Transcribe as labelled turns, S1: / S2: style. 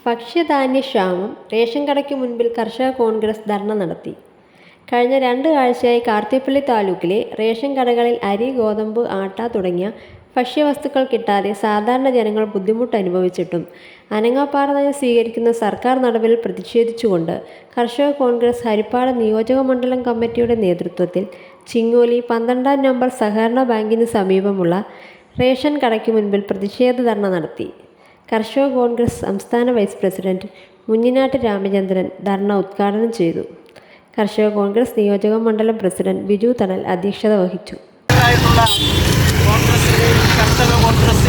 S1: ഭക്ഷ്യധാന്യക്ഷാമം ration കടയ്ക്ക് മുൻപിൽ കർഷക കോൺഗ്രസ് ധർണ നടത്തി. കഴിഞ്ഞ 2 ആഴ്ചയായി കാർത്തിപ്പള്ളി താലൂക്കിലെ റേഷൻ കടകളിൽ അരി, ഗോതമ്പ്, ആട്ട തുടങ്ങിയ ഭക്ഷ്യവസ്തുക്കൾ കിട്ടാതെ സാധാരണ ജനങ്ങൾ ബുദ്ധിമുട്ട് അനുഭവിച്ചിട്ടും അനങ്ങാപ്പാറ നയം സ്വീകരിക്കുന്ന സർക്കാർ നടപടിയിൽ പ്രതിഷേധിച്ചുകൊണ്ട് കർഷക കോൺഗ്രസ് ഹരിപ്പാട് നിയോജക മണ്ഡലം കമ്മിറ്റിയുടെ നേതൃത്വത്തിൽ ചിങ്ങോലി 12-ാം നമ്പർ സഹകരണ ബാങ്കിന് സമീപമുള്ള റേഷൻ കടയ്ക്ക് മുൻപിൽ പ്രതിഷേധ ധർണ നടത്തി. കർഷക കോൺഗ്രസ് സംസ്ഥാന വൈസ് പ്രസിഡന്റ് മുഞ്ഞിനാട്ട് രാമചന്ദ്രൻ ധർണ ഉദ്ഘാടനം ചെയ്തു. കർഷക കോൺഗ്രസ് നിയോജക മണ്ഡലം പ്രസിഡന്റ് ബിജു തണൽ അധ്യക്ഷത വഹിച്ചു.
S2: കർഷക കോൺഗ്രസ്